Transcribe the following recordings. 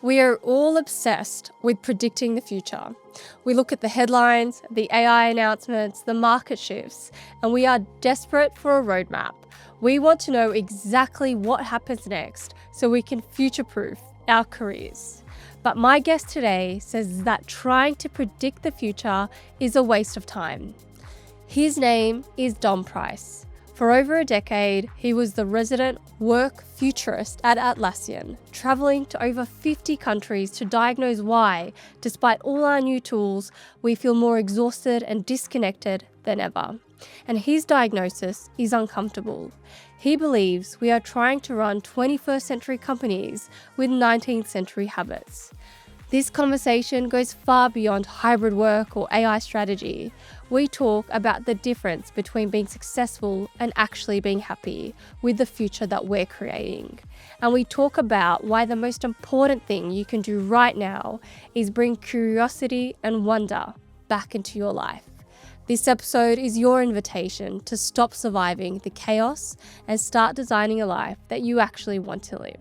We are all obsessed with predicting the future. We look at the headlines, the AI announcements, the market shifts, and we are desperate for a roadmap. We want to know exactly what happens next so we can future-proof our careers. But my guest today says that trying to predict the future is a waste of time. His name is Dom Price. For over a decade, he was the resident work futurist at Atlassian, traveling to over 50 countries to diagnose why, despite all our new tools, we feel more exhausted and disconnected than ever. And his diagnosis is uncomfortable. He believes we are trying to run 21st century companies with 19th century habits. This conversation goes far beyond hybrid work or AI strategy. We talk about the difference between being successful and actually being happy with the future that we're creating. And we talk about why the most important thing you can do right now is bring curiosity and wonder back into your life. This episode is your invitation to stop surviving the chaos and start designing a life that you actually want to live.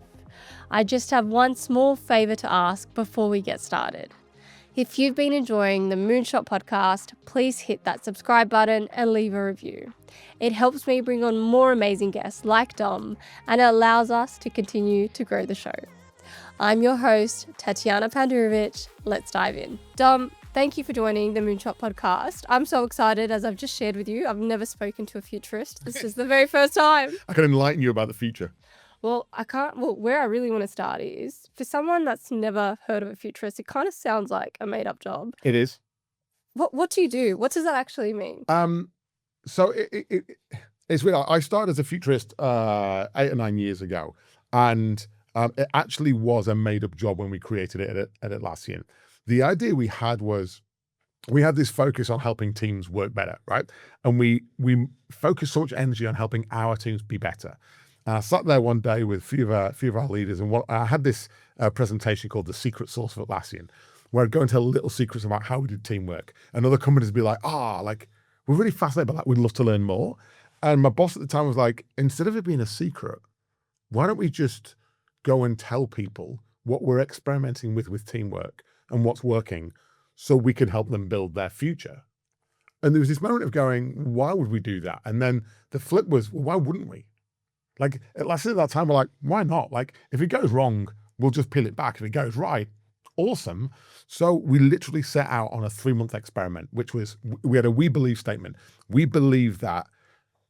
I just have one small favour to ask before we get started. If you've been enjoying the Moonshot podcast, please hit that subscribe button and leave a review. It helps me bring on more amazing guests like Dom, and it allows us to continue to grow the show. I'm your host, Tatiana Pandurovic. Let's dive in. Dom, thank you for joining the Moonshot podcast. I'm so excited, as I've just shared with you. I've never spoken to a futurist. This is the very first time. I can enlighten you about the future. Well, where I really want to start is, for someone that's never heard of a futurist, it kind of sounds like a made-up job. It is. What do you do? What does that actually mean? So it's weird. I started as a futurist 8 or 9 years ago, and it actually was a made-up job when we created it at Atlassian. The idea we had was we had this focus on helping teams work better, right? And we focused so much energy on helping our teams be better. And I sat there one day with a few of our leaders, and I had this presentation called The Secret Sauce of Atlassian, where I'd go into little secrets about how we did teamwork. And other companies would be like, we're really fascinated by that. We'd love to learn more. And my boss at the time was like, instead of it being a secret, why don't we just go and tell people what we're experimenting with teamwork and what's working so we can help them build their future? And there was this moment of going, why would we do that? And then the flip was, well, why wouldn't we? Like, at that time, we're like, why not? Like, if it goes wrong, we'll just peel it back. If it goes right, awesome. So we literally set out on a 3-month experiment, which was, we had a we believe statement. We believe that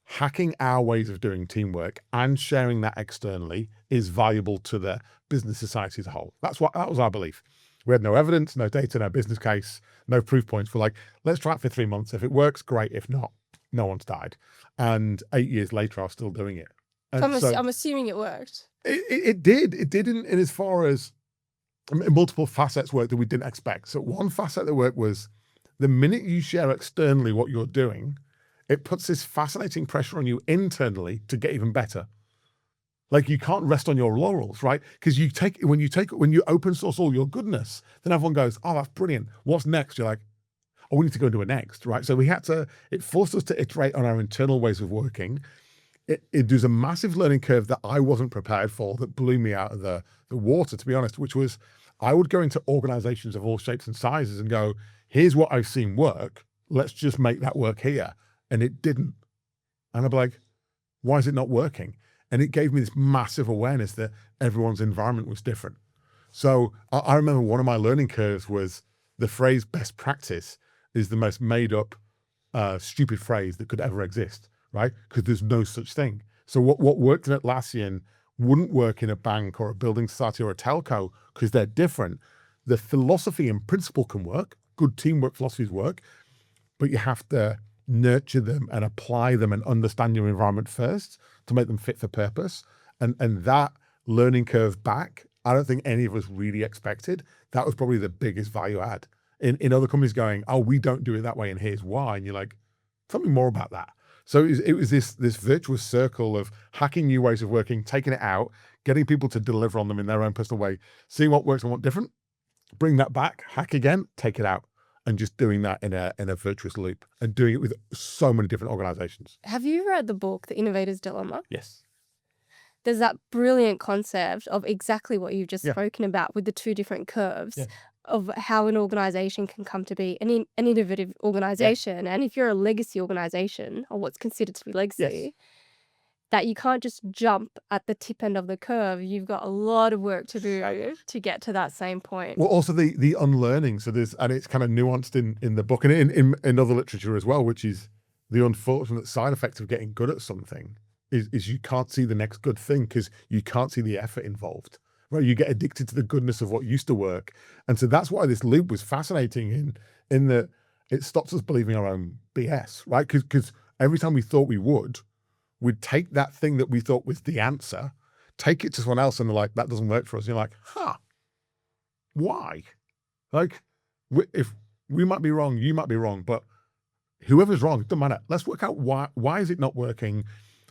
hacking our ways of doing teamwork and sharing that externally is valuable to the business society as a whole. That was our belief. We had no evidence, no data, no business case, no proof points. We're like, let's try it for 3 months. If it works, great. If not, no one's died. And 8 years later, I was still doing it. So I'm assuming it worked. It did. It did in as far as multiple facets worked that we didn't expect. So one facet that worked was the minute you share externally what you're doing, it puts this fascinating pressure on you internally to get even better. Like, you can't rest on your laurels, right? Because when you open source all your goodness, then everyone goes, oh, that's brilliant. What's next? You're like, oh, we need to go and do it next, right? So it forced us to iterate on our internal ways of working. There's a massive learning curve that I wasn't prepared for that blew me out of the water, to be honest, which was I would go into organizations of all shapes and sizes and go, here's what I've seen work. Let's just make that work here. And it didn't. And I'd be like, why is it not working? And it gave me this massive awareness that everyone's environment was different. So I remember one of my learning curves was the phrase best practice is the most made up, stupid phrase that could ever exist. Right? Because there's no such thing. So what worked in Atlassian wouldn't work in a bank or a building society or a telco because they're different. The philosophy and principle can work. Good teamwork philosophies work, but you have to nurture them and apply them and understand your environment first to make them fit for purpose. And that learning curve back, I don't think any of us really expected. That was probably the biggest value add. In other companies going, oh, we don't do it that way and here's why. And you're like, tell me more about that. So it was this virtuous circle of hacking new ways of working, taking it out, getting people to deliver on them in their own personal way, seeing what works and what different, bring that back, hack again, take it out, and just doing that in a virtuous loop and doing it with so many different organizations. Have you read the book, The Innovator's Dilemma? Yes. there's that brilliant concept of exactly what you've just Yeah. spoken about with the two different curves Yeah. of how an organization can come to be an innovative organization. And if you're a legacy organization, or what's considered to be legacy, that you can't just jump at the tip end of the curve. You've got a lot of work to do to get to that same point. Well, also the unlearning. So and it's kind of nuanced in the book and in other literature as well, which is the unfortunate side effect of getting good at something is you can't see the next good thing because you can't see the effort involved. Right? You get addicted to the goodness of what used to work. And so that's why this loop was fascinating in that it stops us believing our own BS, right? Because every time we thought we would, we'd take that thing that we thought was the answer, take it to someone else, and they're like, that doesn't work for us. And you're like, why? Like, if we might be wrong, you might be wrong, but whoever's wrong, it doesn't matter. Let's work out why is it not working?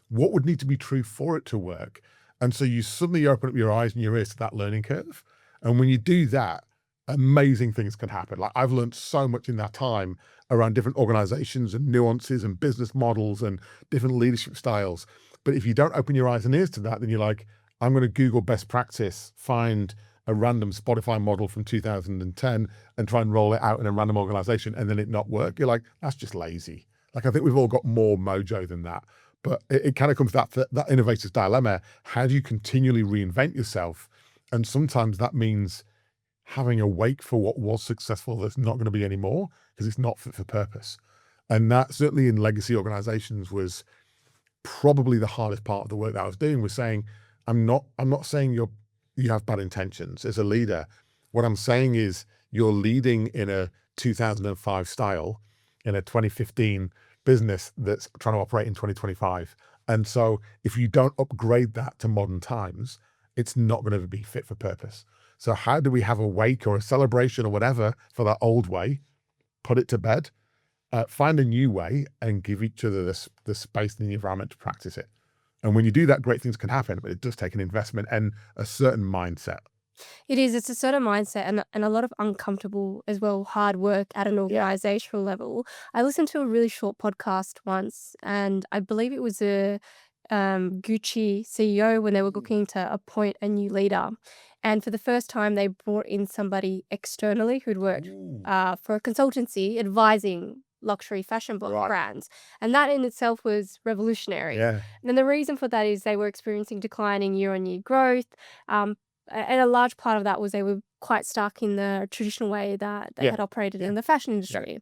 What would need to be true for it to work? And so you suddenly open up your eyes and your ears to that learning curve. And when you do that, amazing things can happen. Like I've learned so much in that time around different organizations and nuances and business models and different leadership styles. But if you don't open your eyes and ears to that, then you're like, I'm going to Google best practice, find a random Spotify model from 2010 and try and roll it out in a random organization and then it not work. You're like, that's just lazy. Like, I think we've all got more mojo than that. But it kind of comes to that innovator's dilemma. How do you continually reinvent yourself? And sometimes that means having a wake for what was successful that's not going to be anymore because it's not fit for purpose. And that certainly in legacy organizations was probably the hardest part of the work that I was doing, was saying, I'm not saying you have bad intentions as a leader. What I'm saying is you're leading in a 2005 style in a 2015 business that's trying to operate in 2025. And so if you don't upgrade that to modern times, it's not going to be fit for purpose. So how do we have a wake or a celebration or whatever for that old way, put it to bed, find a new way and give each other the space and the environment to practice it. And when you do that, great things can happen, but it does take an investment and a certain mindset. It is. It's a certain mindset and a lot of uncomfortable as well, hard work at an organizational level. I listened to a really short podcast once, and I believe it was a Gucci CEO when they were looking to appoint a new leader. And for the first time, they brought in somebody externally who'd worked for a consultancy advising luxury fashion Right. brands. And that in itself was revolutionary. Yeah. And the reason for that is they were experiencing declining year-on-year growth. And a large part of that was they were quite stuck in the traditional way that they had operated in the fashion industry.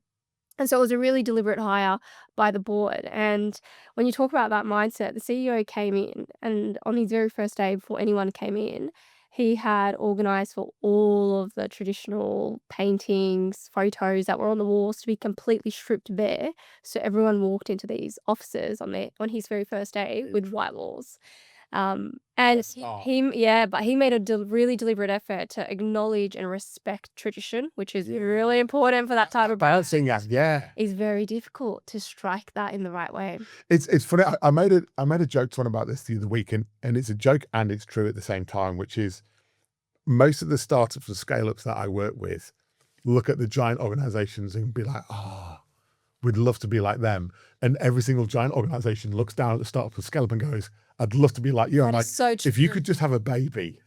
And so it was a really deliberate hire by the board. And when you talk about that mindset, the CEO came in, and on his very first day before anyone came in, he had organized for all of the traditional paintings, photos that were on the walls to be completely stripped bare. So everyone walked into these offices on his very first day with white walls. And but he made a really deliberate effort to acknowledge and respect tradition, which is really important for that type of brand. Balancing that, yeah. It's very difficult to strike that in the right way. It's funny. I made a joke to one about this the other week, and it's a joke and it's true at the same time, which is most of the startups and scale-ups that I work with look at the giant organizations and be like, oh, we'd love to be like them. And every single giant organization looks down at the startup and scale-up and goes, I'd love to be like you. I'm like, so if you could just have a baby.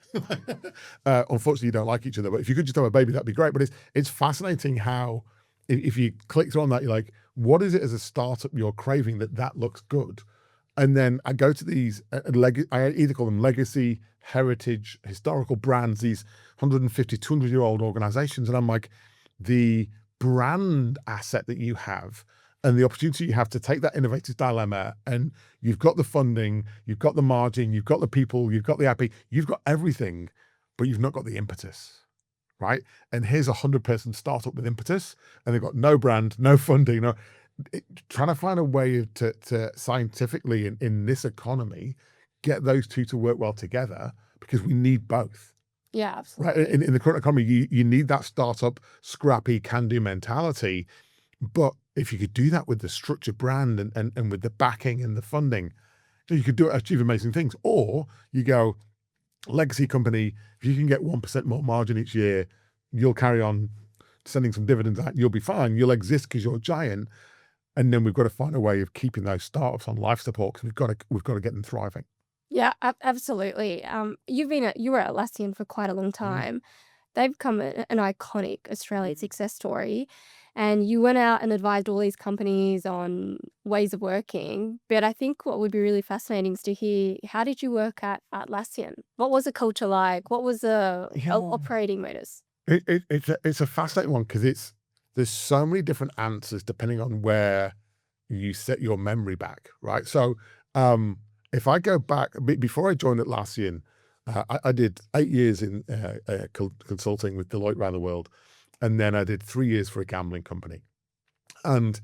Unfortunately, you don't like each other, but if you could just have a baby, that'd be great. But it's fascinating how if you click through on that, you're like, what is it as a startup you're craving that looks good? And then I go to these, I either call them legacy, heritage, historical brands, these 150, 200-year-old organizations. And I'm like, the brand asset that you have and the opportunity you have to take that innovator's dilemma, and you've got the funding, you've got the margin, you've got the people, you've got the IP, you've got everything, but you've not got the impetus, right? And here's a 100-person startup with impetus, and they've got no brand, no funding, trying to find a way to scientifically in this economy, get those two to work well together, because we need both. Yeah, absolutely. Right? In the current economy, you need that startup, scrappy, can-do mentality. But if you could do that with the structured brand and with the backing and the funding, you could achieve amazing things. Or you go, legacy company, if you can get 1% more margin each year, you'll carry on sending some dividends out, you'll be fine. You'll exist because you're a giant. And then we've got to find a way of keeping those startups on life support, because we've got to get them thriving. Yeah, absolutely. You were at Atlassian for quite a long Mm. time. They've become an iconic Australian success story, and you went out and advised all these companies on ways of working. But I think what would be really fascinating is to hear, how did you work at Atlassian? What was the culture like? What was the Yeah. operating modus? It's a fascinating one because there's so many different answers depending on where you set your memory back, right? So, if I go back before I joined Atlassian, I did 8 years in consulting with Deloitte around the world, and then I did 3 years for a gambling company. And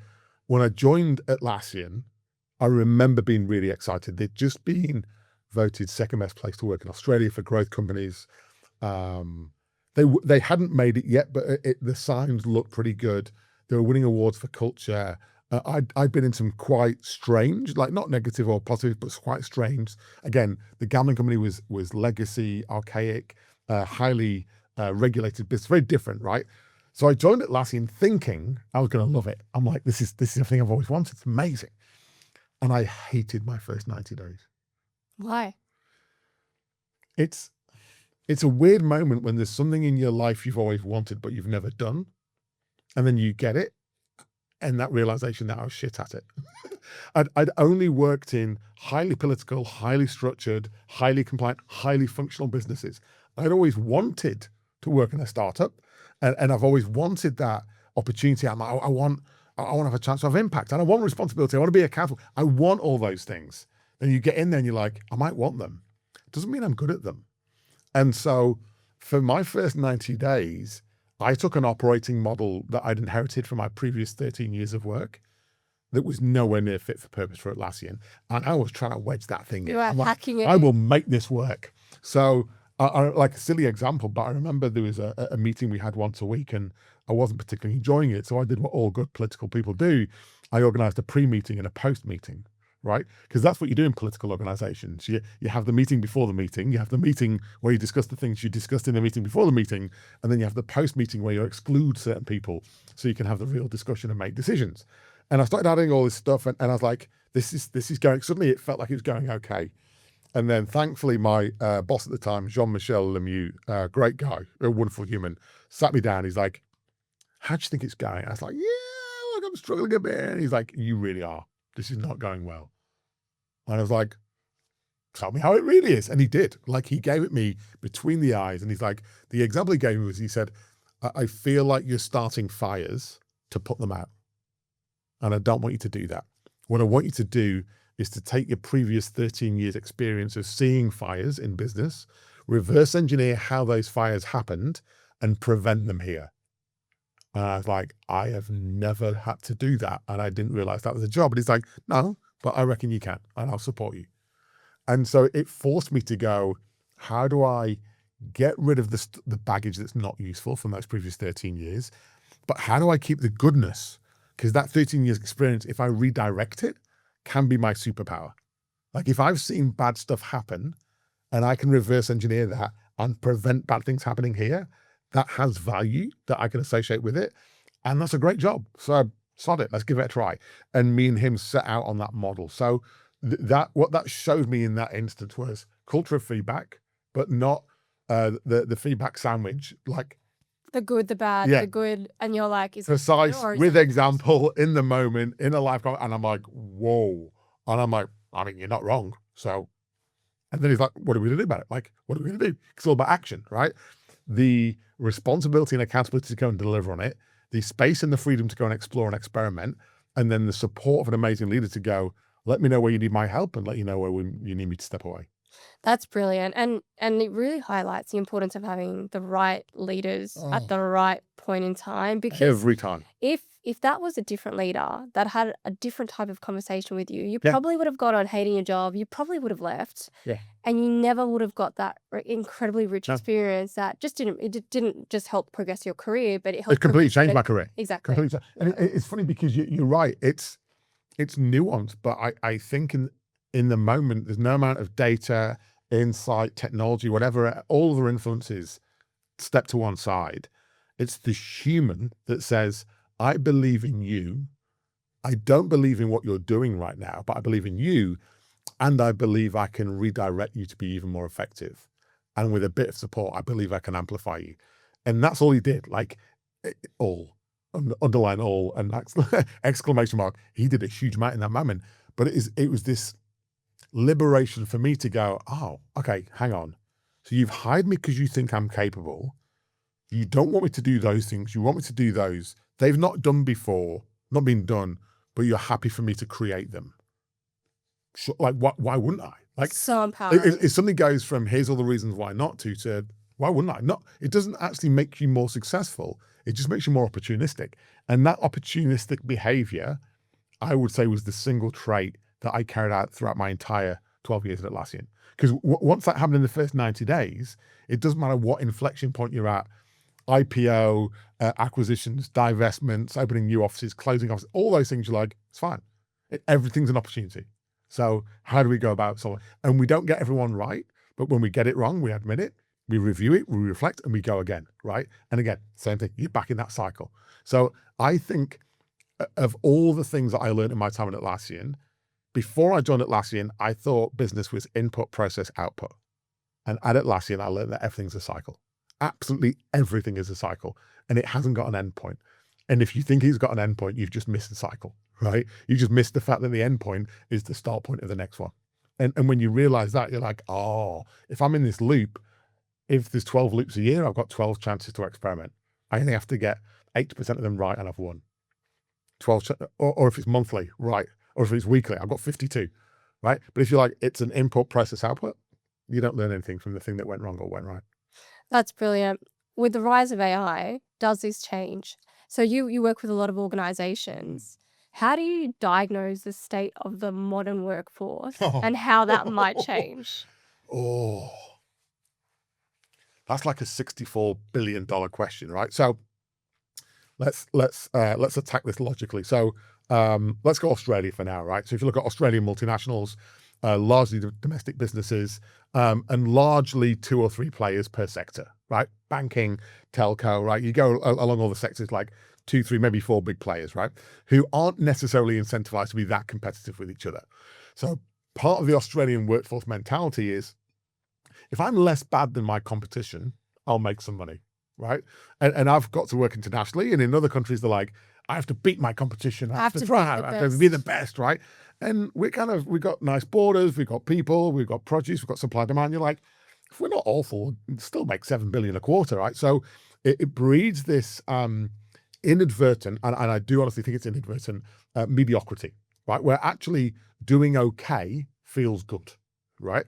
when I joined Atlassian, I remember being really excited. They'd just been voted second best place to work in Australia for growth companies. Um, they hadn't made it yet, but the signs looked pretty good. They were winning awards for culture. I'd been in some quite strange, like not negative or positive, but quite strange. Again, the gambling company was legacy, archaic, highly regulated business, very different, right? So I joined Atlassian thinking I was going to love it. I'm like, this is everything I've always wanted. It's amazing, and I hated my first 90 days. Why? It's it's a weird moment when there's something in your life you've always wanted but you've never done, and then you get it, and that realization that I was shit at it. I'd only worked in highly political, highly structured, highly compliant, highly functional businesses. I'd always wanted to work in a startup, and I've always wanted that opportunity. I'm like, I want to have a chance to have impact, and I want responsibility. I want to be accountable. I want all those things. Then you get in there and you're like, I might want them. Doesn't mean I'm good at them. And so for my first 90 days, I took an operating model that I'd inherited from my previous 13 years of work that was nowhere near fit for purpose for Atlassian. And I was trying to wedge that thing in. You were I'm like, hacking it I will in. make this work. So, like a silly example, but I remember there was a meeting we had once a week and I wasn't particularly enjoying it. So I did what all good political people do. I organized a pre-meeting and a post-meeting, right? Because that's what you do in political organizations. You have the meeting before the meeting, you have the meeting where you discuss the things you discussed in the meeting before the meeting, and then you have the post-meeting where you exclude certain people so you can have the real discussion and make decisions. And I started adding all this stuff, and I was like, this is going, suddenly it felt like it was going okay. And then thankfully my boss at the time, Jean-Michel Lemieux, great guy, a wonderful human, sat me down. He's like, how do you think it's going? I was like, yeah, look, I'm struggling a bit. And he's like, you really are. This is not going well. And I was like, tell me how it really is. And he did. Like, he gave it me between the eyes. And he's like, the example he gave me was, he said, I feel like you're starting fires to put them out. And I don't want you to do that. What I want you to do is to take your previous 13 years experience of seeing fires in business, reverse engineer how those fires happened and prevent them here. And I was like, I have never had to do that. And I didn't realize that was a job. And he's like, no, but I reckon you can, and I'll support you. And so it forced me to go, how do I get rid of the baggage that's not useful from those previous 13 years? But how do I keep the goodness? Because that 13 years experience, if I redirect it, can be my superpower. Like, if I've seen bad stuff happen and I can reverse engineer that and prevent bad things happening here, that has value that I can associate with it. And that's a great job. So sod it, let's give it a try. And me and him set out on that model. So what that showed me in that instance was culture of feedback, but not the feedback sandwich. Like, The good, the bad, yeah, the good, and you're like, is it precise, or is with it example, in the moment, in a live comment. And I'm like, whoa. And I'm like, I mean, you're not wrong. So, and then he's like, what are we going to do about it? Like, what are we going to do? It's all about action, right? The responsibility and accountability to go and deliver on it, the space and the freedom to go and explore and experiment, and then the support of an amazing leader to go, let me know where you need my help and let you know where you need me to step away. That's brilliant, and it really highlights the importance of having the right leaders at Oh, the right point in time, because every time. if that was a different leader that had a different type of conversation with you, you Yeah. probably would have gone on hating your job, you probably would have left, Yeah. and you never would have got that incredibly rich No, experience that didn't just help progress your career, but it it helped completely progress changed my career. exactly. Completely. And it's funny because you're right. It's nuanced, but I think in the moment, there's no amount of data, insight, technology, whatever, all other influences step to one side. It's the human that says, I believe in you. I don't believe in what you're doing right now, but I believe in you. And I believe I can redirect you to be even more effective. And with a bit of support, I believe I can amplify you. And that's all he did. Like, all, underline all, and exclamation mark. He did a huge amount in that moment. But it was this liberation for me to go, oh, okay, hang on. So you've hired me because you think I'm capable. You don't want me to do those things. You want me to do those. They've not done before, not been done, but you're happy for me to create them. Sure, like, why wouldn't I? Like, So empowering. if something goes from here's all the reasons why not to why wouldn't I? Not, it doesn't actually make you more successful. It just makes you more opportunistic. And that opportunistic behavior, I would say, was the single trait that I carried out throughout my entire 12 years at Atlassian. Because once that happened in the first 90 days, it doesn't matter what inflection point you're at, IPO, acquisitions, divestments, opening new offices, closing offices, all those things, you're like, it's fine. Everything's an opportunity. So how do we go about solving? And we don't get everyone right, but when we get it wrong, we admit it, we review it, we reflect, and we go again, right? And again, same thing, you're back in that cycle. So I think of all the things that I learned in my time at Atlassian, before I joined Atlassian, I thought business was input, process, output. And at Atlassian, I learned that everything's a cycle. Absolutely everything is a cycle, and it hasn't got an end point. And if you think it's got an end point, you've just missed the cycle, right? You just missed the fact that the end point is the start point of the next one. And when you realize that, you're like, oh, if I'm in this loop, if there's 12 loops a year, I've got 12 chances to experiment. I only have to get 80% of them right, and I've won. 12, or if it's monthly, right? Or if it's weekly, I've got 52, right? But if you're like, it's an input, process, output, you don't learn anything from the thing that went wrong or went right. That's brilliant. With the rise of AI, does this change? So you work with a lot of organizations. How do you diagnose the state of the modern workforce and how that might change? Oh, that's like a $64 billion question, right? So let's attack this logically. So let's go Australia for now, right? So if you look at Australian multinationals, largely domestic businesses, and largely 2 or 3 players per sector, right? Banking, telco, right? You go along all the sectors, like 2, 3, maybe 4 big players, right? Who aren't necessarily incentivized to be that competitive with each other. So part of the Australian workforce mentality is, if I'm less bad than my competition, I'll make some money, right? And I've got to work internationally, and in other countries, they're like, I have to beat my competition. I have to thrive. I have to be the best, right? And we've got nice borders, we've got people, we've got produce, we've got supply demand. You're like, if we're not awful, we'll still make 7 billion a quarter, right? So it breeds this inadvertent, and I do honestly think it's inadvertent, mediocrity, right? Where actually doing okay feels good, right?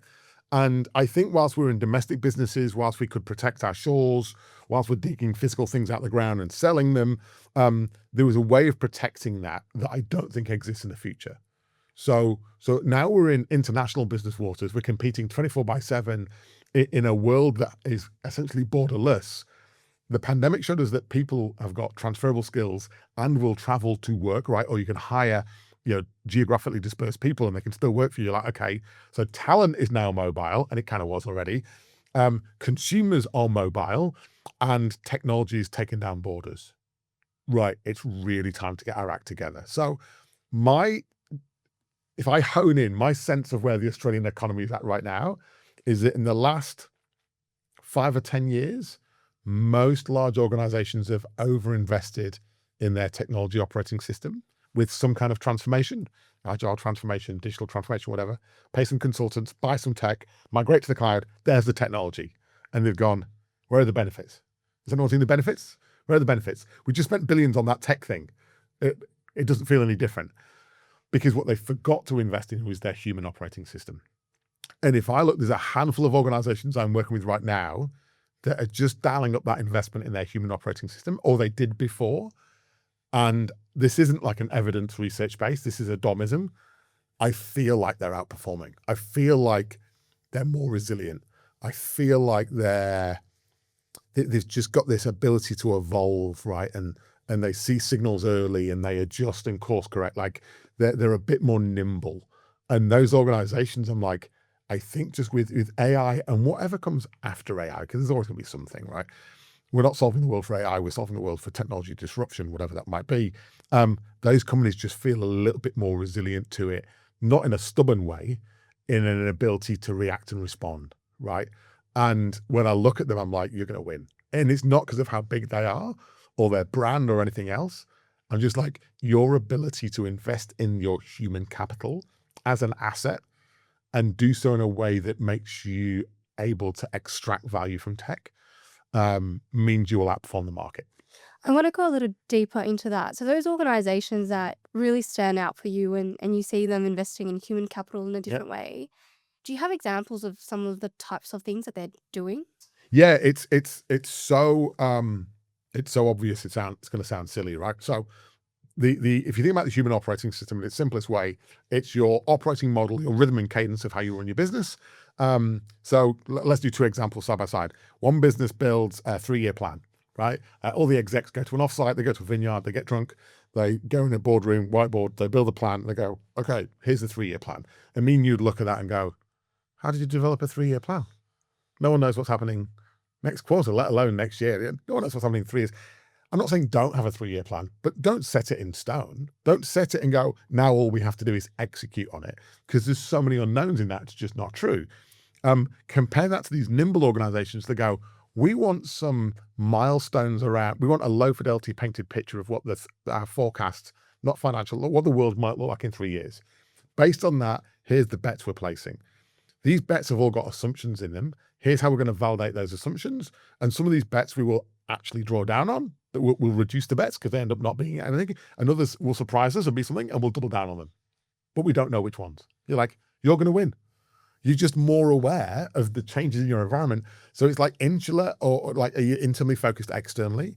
And I think whilst we're in domestic businesses, whilst we could protect our shores, whilst we're digging physical things out of the ground and selling them, there was a way of protecting that I don't think exists in the future. So now we're in international business waters. We're competing 24/7 in a world that is essentially borderless. The pandemic showed us that people have got transferable skills and will travel to work, right? Or you can hire, geographically dispersed people and they can still work for you. Like, okay, so talent is now mobile, and it kind of was already. Consumers are mobile, and technology is taking down borders. Right, it's really time to get our act together. So if I hone in, my sense of where the Australian economy is at right now is that in the last 5 or 10 years, most large organizations have overinvested in their technology operating system with some kind of transformation, agile transformation, digital transformation, whatever. Pay some consultants, buy some tech, migrate to the cloud. There's the technology. And they've gone, where are the benefits? Has anyone seen the benefits? Where are the benefits? We just spent billions on that tech thing. It doesn't feel any different, because what they forgot to invest in was their human operating system. And if I look, there's a handful of organizations I'm working with right now that are just dialing up that investment in their human operating system, or they did before. And this isn't like an evidence research base. This is a Domism. I feel like they're outperforming. I feel like they're more resilient. I feel like they've just got this ability to evolve, right? And they see signals early and they adjust and course correct. Like they're a bit more nimble. And those organizations, I'm like, I think just with AI and whatever comes after AI, because there's always going to be something, right? We're not solving the world for AI. We're solving the world for technology disruption, whatever that might be. Those companies just feel a little bit more resilient to it, not in a stubborn way, in an ability to react and respond, right? And when I look at them, I'm like, you're going to win. And it's not because of how big they are or their brand or anything else. I'm just like, your ability to invest in your human capital as an asset and do so in a way that makes you able to extract value from tech means you will outperform the market. I want to go a little deeper into that. So those organizations that really stand out for you and you see them investing in human capital in a different way, do you have examples of some of the types of things that they're doing? Yeah, it's so obvious. It's going to sound silly, right? So the if you think about the human operating system in its simplest way, it's your operating model, your rhythm and cadence of how you run your business. So let's do two examples side by side. One business builds a 3-year plan, right? All the execs go to an offsite, they go to a vineyard, they get drunk, they go in a boardroom, whiteboard, they build a plan, and they go, okay, here's the 3-year plan. And me and you'd look at that and go, how did you develop a 3-year plan? No one knows what's happening next quarter, let alone next year. No one knows what's happening in 3 years. I'm not saying don't have a 3-year plan, but don't set it in stone. Don't set it and go, now all we have to do is execute on it, because there's so many unknowns in that. It's just not true. Compare that to these nimble organizations that go, we want some milestones around, we want a low fidelity painted picture of what our forecast, not financial, what the world might look like in 3 years. Based on that, here's the bets we're placing. These bets have all got assumptions in them. Here's how we're going to validate those assumptions. And some of these bets we will actually draw down on, that will reduce the bets because they end up not being anything. And others will surprise us and be something, and we'll double down on them. But we don't know which ones. You're like, you're going to win. You're just more aware of the changes in your environment. So it's like insular, or like, are you internally focused externally?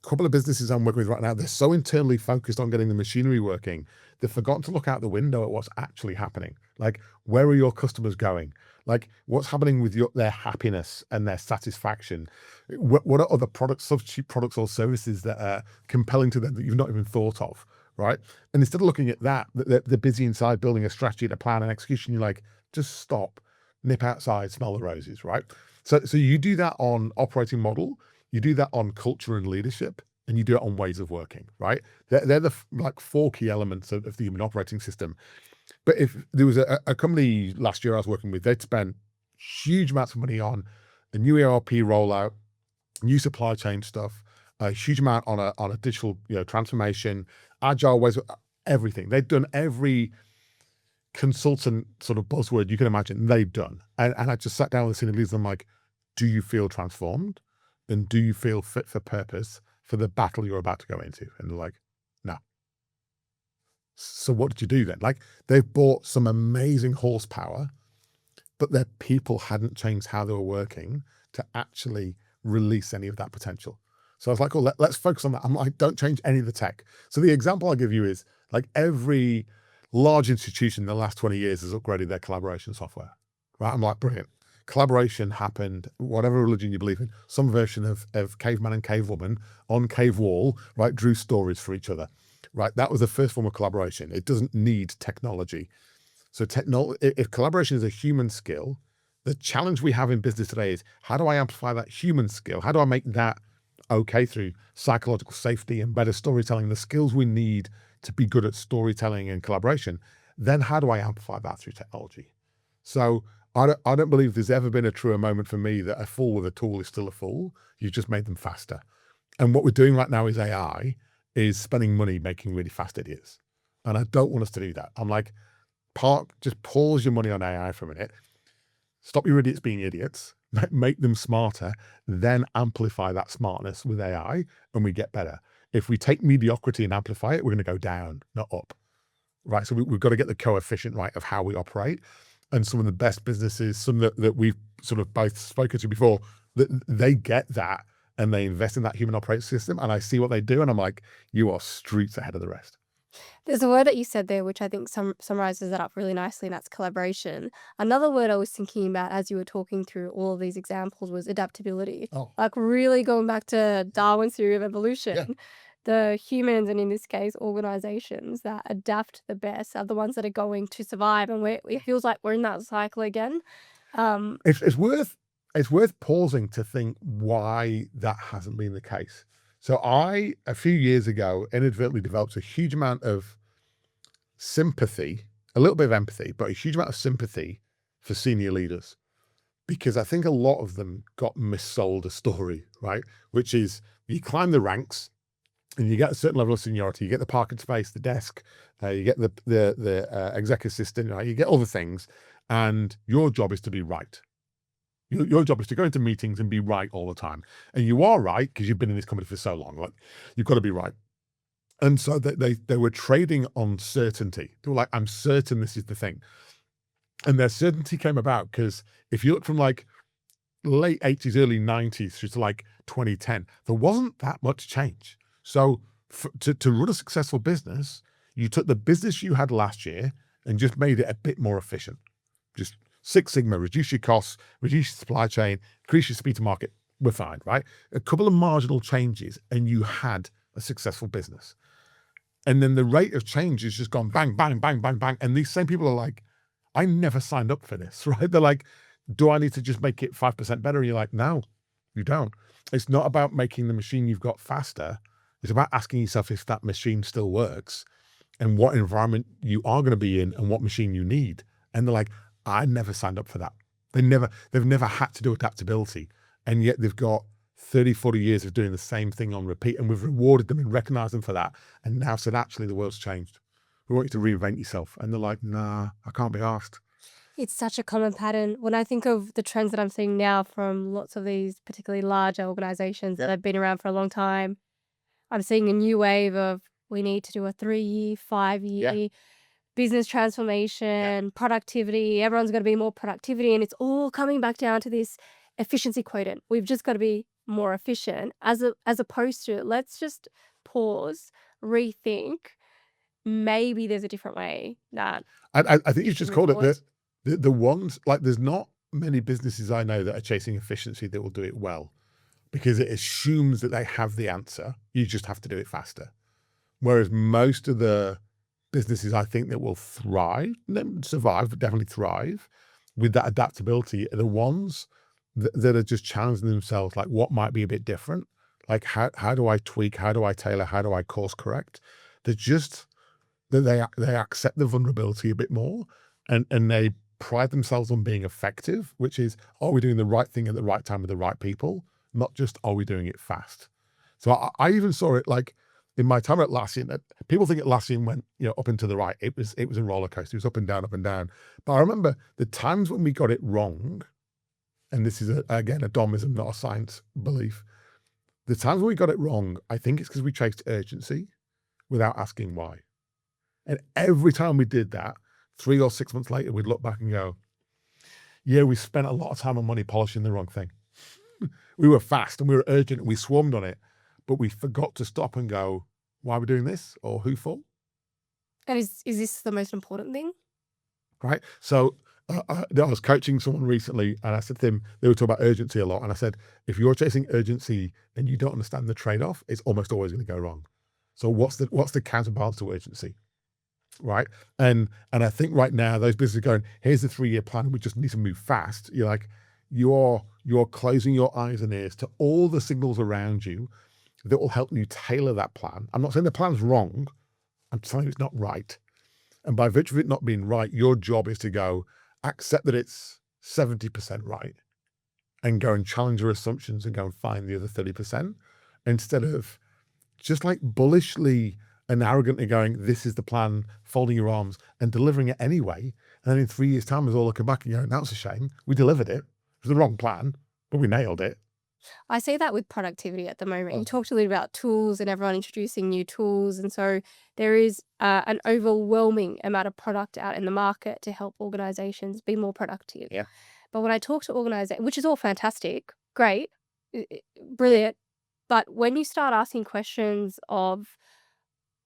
A couple of businesses I'm working with right now, they're so internally focused on getting the machinery working, they've forgotten to look out the window at what's actually happening. Like, where are your customers going? Like, what's happening with their happiness and their satisfaction? What are other products, substitute products or services that are compelling to them that you've not even thought of, right? And instead of looking at that, they're busy inside building a strategy, a plan, and execution. You're like, just stop, nip outside, smell the roses, right? So you do that on operating model, you do that on culture and leadership, and you do it on ways of working, right? They're the 4 key elements of the human operating system. But if there was a company last year I was working with, they'd spent huge amounts of money on a new ERP rollout, new supply chain stuff, a huge amount on a digital transformation, agile ways, everything. They'd done every consultant sort of buzzword you can imagine, they've done. And I just sat down with the senior leaders and I'm like, do you feel transformed? And do you feel fit for purpose for the battle you're about to go into? And they're like, no. So what did you do then? Like, they've bought some amazing horsepower, but their people hadn't changed how they were working to actually release any of that potential. So I was like, oh, let's focus on that. I'm like, don't change any of the tech. So the example I'll give you is, like, every large institution in the last 20 years has upgraded their collaboration software, right? I'm like, brilliant. Collaboration happened, whatever religion you believe in, some version of caveman and cavewoman on cave wall, right, drew stories for each other, right? That was the first form of collaboration. It doesn't need technology. So if collaboration is a human skill, the challenge we have in business today is, how do I amplify that human skill? How do I make that okay through psychological safety and better storytelling, the skills we need to be good at storytelling and collaboration? Then how do I amplify that through technology? So I don't believe there's ever been a truer moment for me that a fool with a tool is still a fool. You've just made them faster. And what we're doing right now is AI is spending money making really fast idiots. And I don't want us to do that. I'm like, just pause your money on AI for a minute. Stop your idiots being idiots, make them smarter, then amplify that smartness with AI, and we get better. If we take mediocrity and amplify it, we're going to go down, not up, right? So we've got to get the coefficient right of how we operate. And some of the best businesses, some that we've sort of both spoken to before, that they get that and they invest in that human operating system. And I see what they do, and I'm like, you are streets ahead of the rest. There's a word that you said there, which I think summarizes that up really nicely, and that's collaboration. Another word I was thinking about as you were talking through all of these examples was adaptability. Oh, Like, really going back to Darwin's theory of evolution, yeah. the humans, and in this case, organizations that adapt the best are the ones that are going to survive. And it feels like we're in that cycle again. Um, It's worth pausing to think why that hasn't been the case. So a few years ago, inadvertently developed a huge amount of sympathy a little bit of empathy, but a huge amount of sympathy for senior leaders. Because I think a lot of them got missold a story, right? Which is you climb the ranks and you get a certain level of seniority, you get the parking space, the desk, you get the exec assistant, right? You get all the things, and your job is to be right. Your job is to go into meetings and be right all the time. And you are right because you've been in this company for so long. Like, you've got to be right. And so they were trading on certainty. They were like, I'm certain this is the thing. And their certainty came about because if you look from like late 80s, early 90s through to like 2010, there wasn't that much change. So to run a successful business, you took the business you had last year and just made it a bit more efficient. Just Six Sigma, reduce your costs, reduce your supply chain, increase your speed to market. We're fine, right? A couple of marginal changes and you had a successful business. And then the rate of change has just gone bang, bang, bang, bang, bang. And these same people are like, I never signed up for this, right? They're like, do I need to just make it 5% better? And you're like, no, you don't. It's not about making the machine you've got faster. It's about asking yourself if that machine still works and what environment you are going to be in and what machine you need. And they're like, I never signed up for that. They've never had to do adaptability. And yet they've got 30, 40 years of doing the same thing on repeat. And we've rewarded them and recognized them for that. And now said, actually, the world's changed. We want you to reinvent yourself. And they're like, nah, I can't be asked. It's such a common pattern. When I think of the trends that I'm seeing now from lots of these particularly larger organizations that have been around for a long time, I'm seeing a new wave of we need to do a 3-year, 5-year business transformation, productivity. Everyone's got to be more productivity. And it's all coming back down to this efficiency quotient. We've just got to be more efficient as opposed to let's just pause, rethink. Maybe there's a different way that I think you should just move called forward. it the ones, like there's not many businesses I know that are chasing efficiency that will do it well because it assumes that they have the answer. You just have to do it faster. Whereas most of the businesses I think that will thrive, not survive, but definitely thrive with that adaptability are the ones that are just challenging themselves, like what might be a bit different? Like how do I tweak? How do I tailor? How do I course correct? They're just, they accept the vulnerability a bit more and they pride themselves on being effective, which is, are we doing the right thing at the right time with the right people? Not just, are we doing it fast? So I even saw it like in my time at Atlassian, that people think Atlassian went, up and to the right. It was a roller coaster. It was up and down, up and down. But I remember the times when we got it wrong, and this is again, a Domism, not a science belief. The times when we got it wrong, I think it's because we chased urgency without asking why. And every time we did that, 3 or 6 months later, we'd look back and go, yeah, we spent a lot of time and money polishing the wrong thing. We were fast and we were urgent and we swarmed on it, but we forgot to stop and go, why are we doing this? Or who for? And is this the most important thing? Right? So I was coaching someone recently and I said to them, they were talking about urgency a lot. And I said, if you're chasing urgency and you don't understand the trade-off, it's almost always going to go wrong. So what's the counterbalance to urgency? Right. And I think right now those businesses are going, here's the 3-year plan. We just need to move fast. You're like, you're closing your eyes and ears to all the signals around you that will help you tailor that plan. I'm not saying the plan's wrong. I'm telling you it's not right. And by virtue of it not being right, your job is to go accept that it's 70% right and go and challenge your assumptions and go and find the other 30% instead of just like bullishly and arrogantly going, this is the plan, folding your arms and delivering it anyway. And then in 3 years' time, we're all looking back and going, that's a shame. We delivered it. It was the wrong plan, but we nailed it. I see that with productivity at the moment. You talked a little about tools and everyone introducing new tools. And so there is an overwhelming amount of product out in the market to help organizations be more productive. Yeah. But when I talk to organizations, which is all fantastic, great, brilliant. But when you start asking questions of,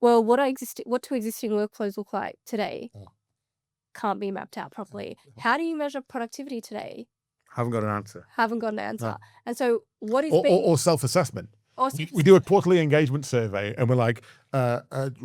well, what do existing workflows look like today? Can't be mapped out properly. How do you measure productivity today? Haven't got an answer. Haven't got an answer. No. And so what is Or self-assessment. We do a quarterly engagement survey and we're like,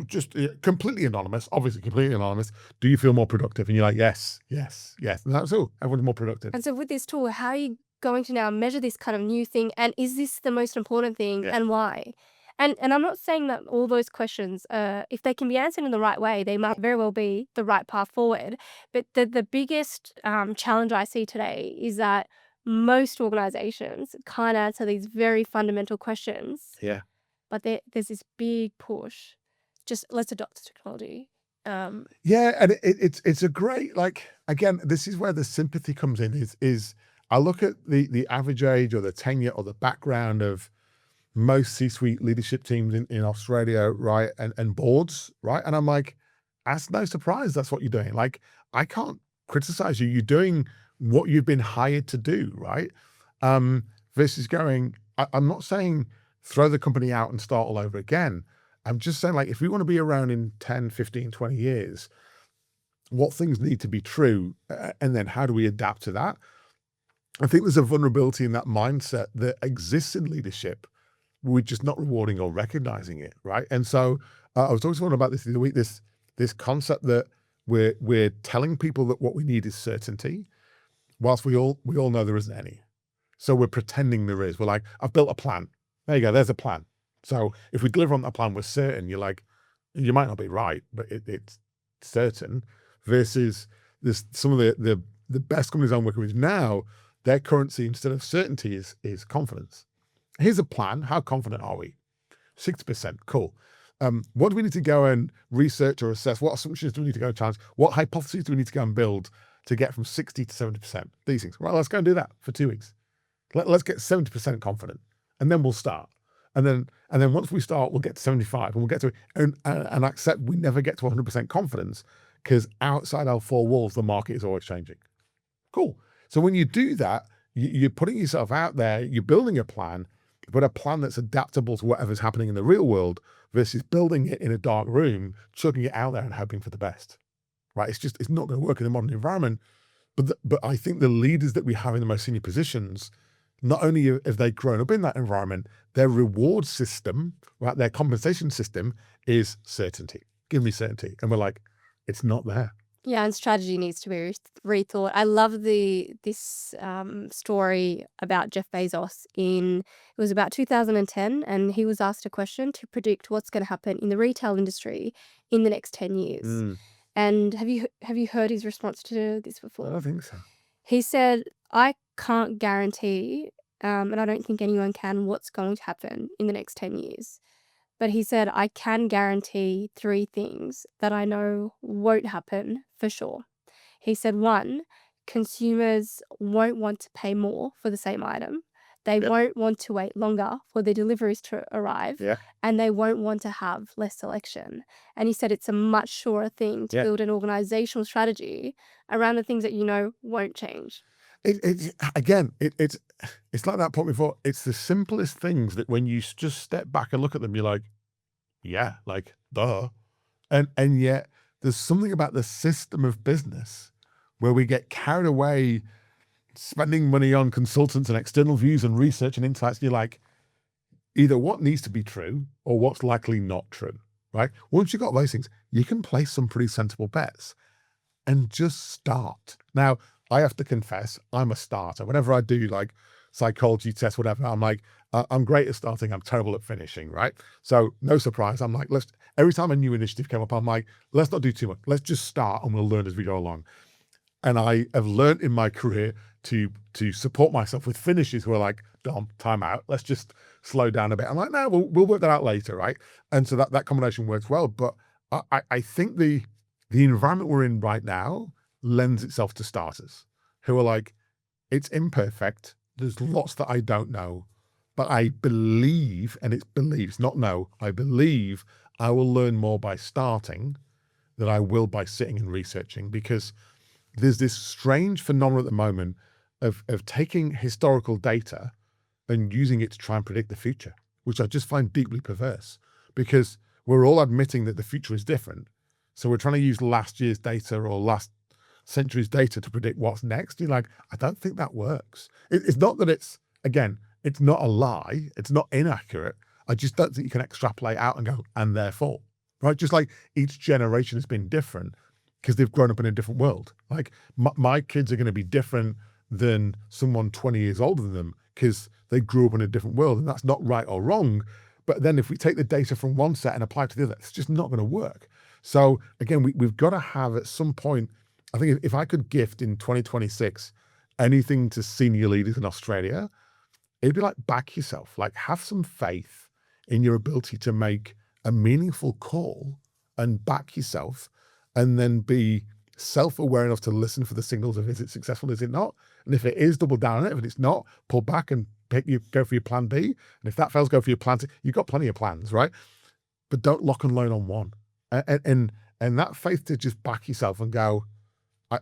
just completely anonymous, obviously completely anonymous. Do you feel more productive? And you're like, yes. And that's all. Everyone's more productive. And so with this tool, how are you going to now measure this kind of new thing? And is this the most important thing and why? And I'm not saying that all those questions, if they can be answered in the right way, they might very well be the right path forward. But the biggest challenge I see today is that most organizations can't answer these very fundamental questions, Yeah. but there's this big push. Just let's adopt the technology. Yeah, and it's a great, like, again, this is where the sympathy comes in. Is I look at the average age or the tenure or the background of most C-suite leadership teams in Australia, right, and boards, right, and I'm like, that's no surprise. That's what you're doing. Like, I can't criticize you. You're doing what you've been hired to do, right? Versus going. I'm not saying throw the company out and start all over again. I'm just saying, like, if we want to be around in 10, 15, 20 years, what things need to be true, and then how do we adapt to that? I think there's a vulnerability in that mindset that exists in leadership. We're just not rewarding or recognizing it, right? And so I was talking to someone about this the other week, this concept that we're telling people that what we need is certainty, whilst we all know there isn't any. So we're pretending there is. We're like, I've built a plan. There you go, there's a plan. So if we deliver on that plan, we're certain. You're like, you might not be right, but it's certain. Versus this, some of the best companies I'm working with now, their currency instead of certainty is confidence. Here's a plan. How confident are we? 60%. Cool. What do we need to go and research or assess? What assumptions do we need to go and challenge? What hypotheses do we need to go and build to get from 60 to 70%? These things. Well, let's go and do that for 2 weeks. Let's get 70% confident, and then we'll start. And then once we start, we'll get to 75, and we'll get to and accept we never get to 100% confidence, because outside our four walls, the market is always changing. Cool. So when you do that, you're putting yourself out there, you're building a plan, but a plan that's adaptable to whatever's happening in the real world, versus building it in a dark room, chucking it out there and hoping for the best, right? It's not going to work in a modern environment. But I think the leaders that we have in the most senior positions, not only have they grown up in that environment, their reward system, right, their compensation system is certainty. Give me certainty. And we're like, it's not there. Yeah, and strategy needs to be rethought. I love this story about Jeff Bezos it was about 2010, and he was asked a question to predict what's going to happen in the retail industry in the next 10 years. And have you heard his response to this I before? don't think so. He said, I can't guarantee, and I don't think anyone can, what's going to happen in the next 10 years. But he said, I can guarantee 3 things that I know won't happen for sure. He said, 1, consumers won't want to pay more for the same item. They Yep. won't want to wait longer for the deliveries to arrive. Yeah. And they won't want to have less selection. And he said it's a much surer thing to Yeah. build an organizational strategy around the things that you know won't change. It's like that point before. It's the simplest things that when you just step back and look at them, you're like, yeah, like, duh. And yet there's something about the system of business where we get carried away spending money on consultants and external views and research and insights. And you're like, either what needs to be true or what's likely not true, right? Once you've got those things, you can place some pretty sensible bets and just start. Now, I have to confess, I'm a starter. Whenever I do like psychology tests, whatever, I'm like, I'm great at starting, I'm terrible at finishing, right? So no surprise, I'm like, every time a new initiative came up, I'm like, let's not do too much. Let's just start and we'll learn as we go along. And I have learned in my career to support myself with finishes who are like, Dom, time out. Let's just slow down a bit. I'm like, no, we'll work that out later, right? And so that combination works well. But I think the environment we're in right now lends itself to starters who are like, it's imperfect. There's lots that I don't know, but I believe, and it's beliefs, not know, I believe I will learn more by starting than I will by sitting and researching, because there's this strange phenomenon at the moment of taking historical data and using it to try and predict the future, which I just find deeply perverse, because we're all admitting that the future is different. So we're trying to use last year's data or last century's data to predict what's next. You're like, I don't think that works. It's not that it's not a lie. It's not inaccurate. I just don't think you can extrapolate out and go, and therefore, right? Just like each generation has been different because they've grown up in a different world. Like my kids are going to be different than someone 20 years older than them because they grew up in a different world. And that's not right or wrong, But then if we take the data from one set and apply it to the other, it's just not going to work. So again, we've got to have at some point, I think if I could gift in 2026 anything to senior leaders in Australia, it'd be like, back yourself, like have some faith in your ability to make a meaningful call and back yourself, and then be self-aware enough to listen for the signals of, is it successful, is it not? And if it is, double down on it. If it's not, pull back and go for your plan B. And if that fails, go for your plan C. You've got plenty of plans, right? But don't lock and load on one. And that faith to just back yourself and go,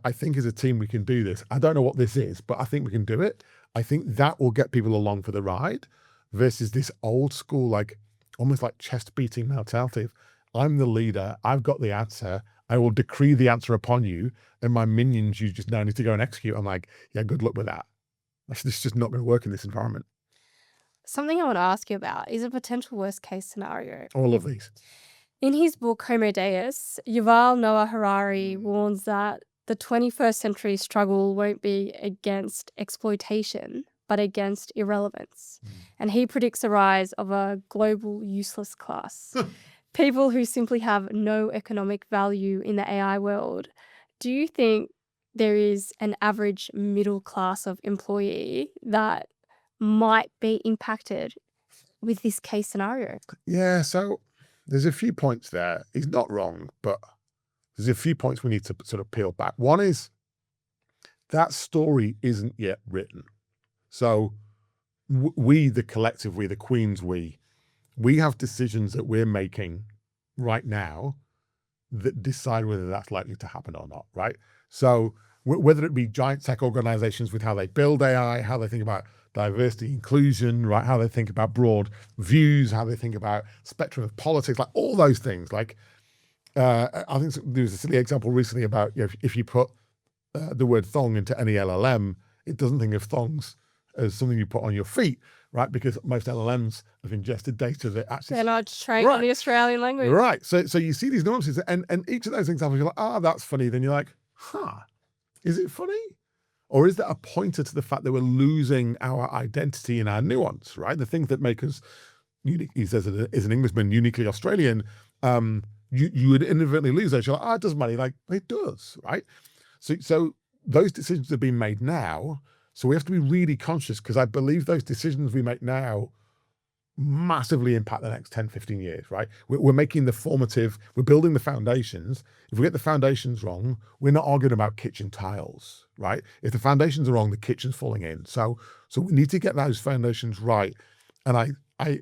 I think as a team we can do this. I don't know what this is, but I think we can do it. I think that will get people along for the ride, versus this old school, like almost like chest beating mentality of, I'm the leader, I've got the answer, I will decree the answer upon you, and my minions, you just now need to go and execute. I'm like, yeah, good luck with that. This is just not going to work in this environment. Something I want to ask you about is a potential worst case scenario. All of these. In his book Homo Deus, Yuval Noah Harari warns that the 21st century struggle won't be against exploitation, but against irrelevance. And he predicts the rise of a global useless class. People who simply have no economic value in the AI world. Do you think there is an average middle class of employee that might be impacted with this case scenario? Yeah, so there's a few points there. He's not wrong, but there's a few points we need to sort of peel back. One is that story isn't yet written. So we, the collective, we, the Queens, we have decisions that we're making right now that decide whether that's likely to happen or not, right? So whether it be giant tech organizations with how they build AI, how they think about diversity, inclusion, right? How they think about broad views, how they think about spectrum of politics, like all those things. Like, I think there was a silly example recently about, you know, if you put the word thong into any LLM, it doesn't think of thongs as something you put on your feet, right? Because most LLMs have ingested data that actually... They're not trained on the Australian language. Right. So you see these nuances, and each of those examples, you're like, ah, that's funny. Then you're like, huh, is it funny? Or is that a pointer to the fact that we're losing our identity and our nuance, right? The things that make us unique, he says as an Englishman, uniquely Australian, you would inadvertently lose those. You're like, it doesn't matter. Like, it does, right? So those decisions are being made now. So we have to be really conscious, because I believe those decisions we make now massively impact the next 10, 15 years, right? We're making the formative, we're building the foundations. If we get the foundations wrong, we're not arguing about kitchen tiles, right? If the foundations are wrong, the kitchen's falling in. So we need to get those foundations right. And I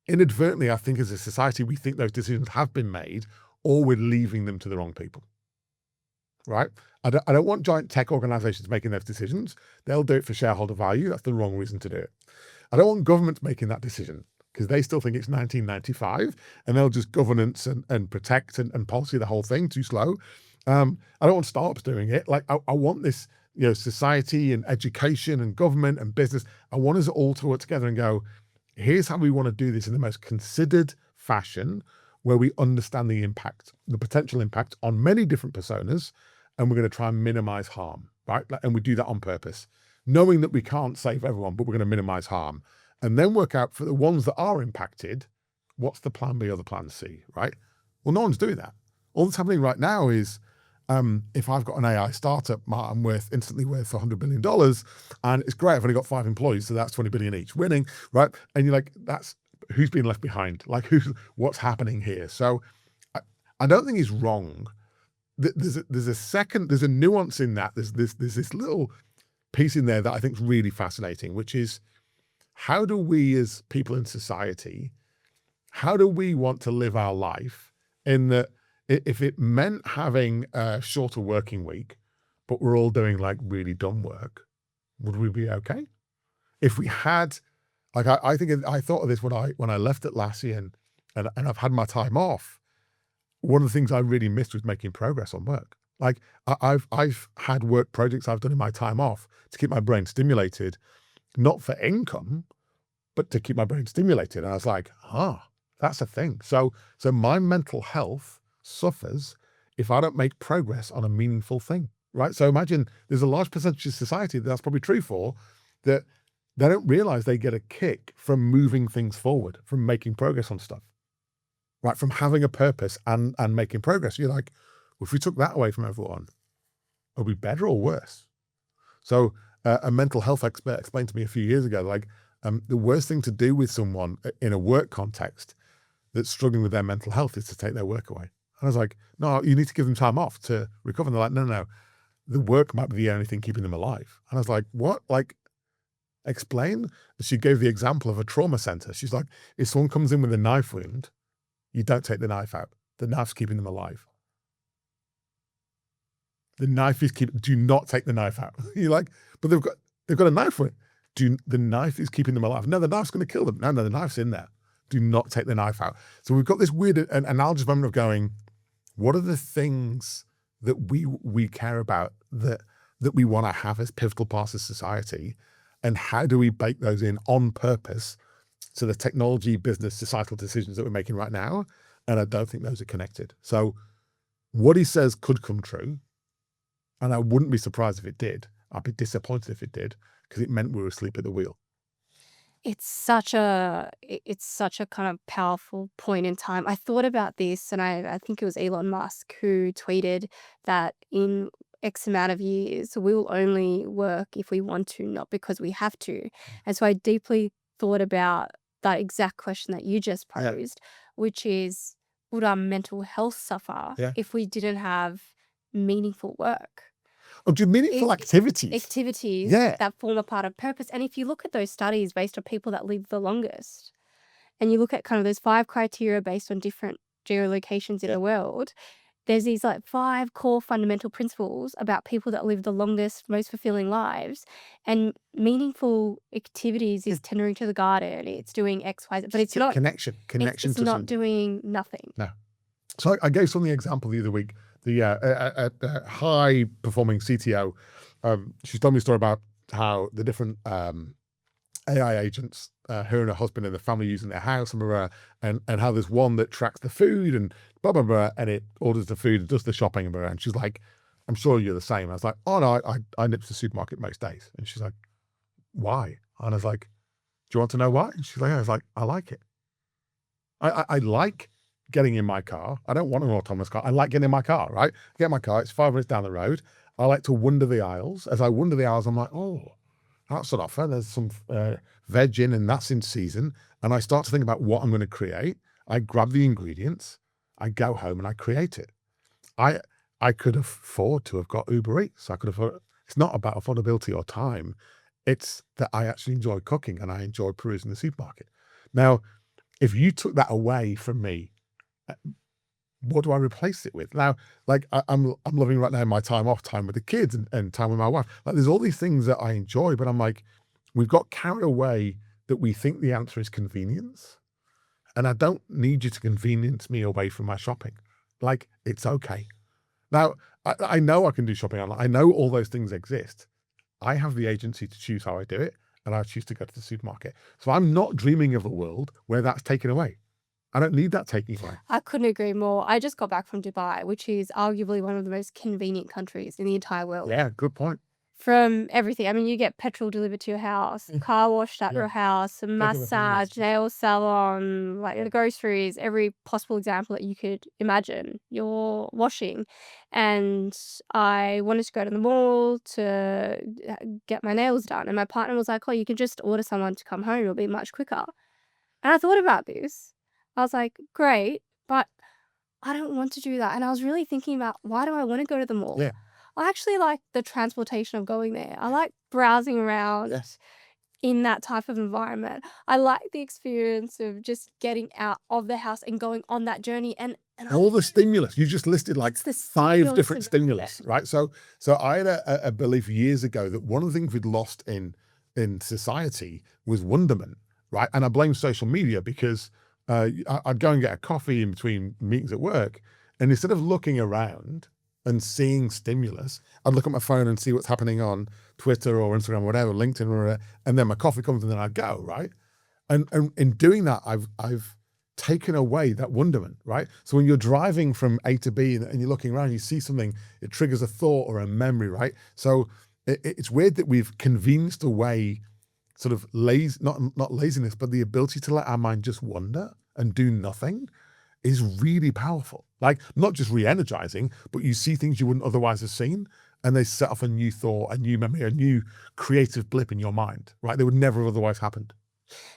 inadvertently, I think as a society, we think those decisions have been made, or we're leaving them to the wrong people, right? I don't want giant tech organizations making those decisions. They'll do it for shareholder value. That's the wrong reason to do it. I don't want governments making that decision, because they still think it's 1995 and they'll just governance and protect and policy the whole thing, too slow. I don't want startups doing it. Like I want this, you know, society and education and government and business. I want us all to work together and go, here's how we want to do this in the most considered fashion, where we understand the impact, the potential impact on many different personas, and we're going to try and minimize harm, right? And we do that on purpose, knowing that we can't save everyone, but we're going to minimize harm, and then work out for the ones that are impacted, what's the plan B or the plan C, right? Well, no one's doing that. All that's happening right now is, if I've got an AI startup, I'm instantly worth $100 billion, and it's great, I've only got 5 employees, so that's 20 billion each, winning, right? And you're like, that's who's being left behind? Like, what's happening here? So I don't think he's wrong. There's a nuance in that. There's this little piece in there that I think is really fascinating, which is, how do we as people in society, how do we want to live our life, in that if it meant having a shorter working week, but we're all doing like really dumb work, would we be okay? If we had, like, I think I thought of this when I left Atlassian and I've had my time off. One of the things I really missed was making progress on work. Like I've had work projects I've done in my time off to keep my brain stimulated, not for income, but to keep my brain stimulated. And I was like, that's a thing. So my mental health suffers if I don't make progress on a meaningful thing, right? So imagine there's a large percentage of society that's probably true for, that they don't realize they get a kick from moving things forward, from making progress on stuff, right? From having a purpose and making progress. You're like, well, if we took that away from everyone, would it be better or worse? So a mental health expert explained to me a few years ago, like the worst thing to do with someone in a work context that's struggling with their mental health is to take their work away. And I was like, no, you need to give them time off to recover. And they're like, no, the work might be the only thing keeping them alive. And I was like, what? Like, explain? She gave the example of a trauma center. She's like, if someone comes in with a knife wound, you don't take the knife out. The knife's keeping them alive. The knife is do not take the knife out. You're like, but they've got a knife wound. The knife is keeping them alive. No, the knife's going to kill them. No, the knife's in there. Do not take the knife out. So we've got this weird analogous moment of going, what are the things that we care about that we want to have as pivotal parts of society, and how do we bake those in on purpose to the technology, business, societal decisions that we're making right now? And I don't think those are connected. So what he says could come true, and I wouldn't be surprised if it did. I'd be disappointed if it did, because it meant we were asleep at the wheel. It's such a kind of powerful point in time. I thought about this, and I think it was Elon Musk who tweeted that in X amount of years, we will only work if we want to, not because we have to. And so I deeply thought about that exact question that you just Yeah. posed, which is, would our mental health suffer Yeah. if we didn't have meaningful work? Or do meaningful activities. Activities Yeah. that form a part of purpose. And if you look at those studies based on people that live the longest, and you look at kind of those 5 criteria based on different geolocations in Yeah. the world, there's these like 5 core fundamental principles about people that live the longest, most fulfilling lives. And meaningful activities is tendering to the garden, it's doing X, Y, Z, but it's not Connection it's to not something. doing nothing. No. So I gave something example the other week. The high performing CTO, she's told me a story about how the different AI agents, her and her husband and the family using their house, and how there's one that tracks the food and blah blah blah, and it orders the food and does the shopping and she's like, I'm sure you're the same. I was like, oh no, I nip to the supermarket most days. And she's like, why? And I was like, do you want to know why? And she's like, I was like, I like it. I like getting in my car. I don't want an autonomous car. I like getting in my car, right? I get in my car, it's 5 minutes down the road. I like to wander the aisles. As I wander the aisles, I'm like, oh, that's an offer. There's some veg in, and that's in season. And I start to think about what I'm going to create. I grab the ingredients, I go home and I create it. I could afford to have got Uber Eats. It's not about affordability or time. It's that I actually enjoy cooking and I enjoy perusing the supermarket. Now, if you took that away from me, what do I replace it with? Now, like I'm loving right now my time off, time with the kids and time with my wife. Like there's all these things that I enjoy, but I'm like, we've got carried away that we think the answer is convenience. And I don't need you to convenience me away from my shopping. Like, it's okay. Now, I know I can do shopping online. I know all those things exist. I have the agency to choose how I do it, and I choose to go to the supermarket. So I'm not dreaming of a world where that's taken away. I don't need that taking away. I couldn't agree more. I just got back from Dubai, which is arguably one of the most convenient countries in the entire world. Yeah, good point. From everything. I mean, you get petrol delivered to your house, car washed at your house, a massage, nail salon, like the groceries, every possible example that you could imagine. You're washing. And I wanted to go to the mall to get my nails done. And my partner was like, oh, you can just order someone to come home. It'll be much quicker. And I thought about this. I was like, great, but I don't want to do that. And I was really thinking about, why do I want to go to the mall? Yeah. I actually like the transportation of going there. I like browsing around in that type of environment. I like the experience of just getting out of the house and going on that journey. And all the stimulus you just listed, like It's the 5 different stimulus stimulus, right? So I had a belief years ago that one of the things we'd lost in society was wonderment, right? And I blame social media because I'd go and get a coffee in between meetings at work, and instead of looking around and seeing stimulus, I'd look at my phone and see what's happening on Twitter or Instagram or whatever, LinkedIn, and then my coffee comes and then I'd go, right? And in doing that, I've taken away that wonderment, right? So when you're driving from A to B and you're looking around, you see something, it triggers a thought or a memory, right? So it's weird that we've convenienced away sort of not laziness, but the ability to let our mind just wander and do nothing is really powerful. Like, not just re-energizing, but you see things you wouldn't otherwise have seen, and they set off a new thought, a new memory, a new creative blip in your mind, right? They would never have otherwise happened.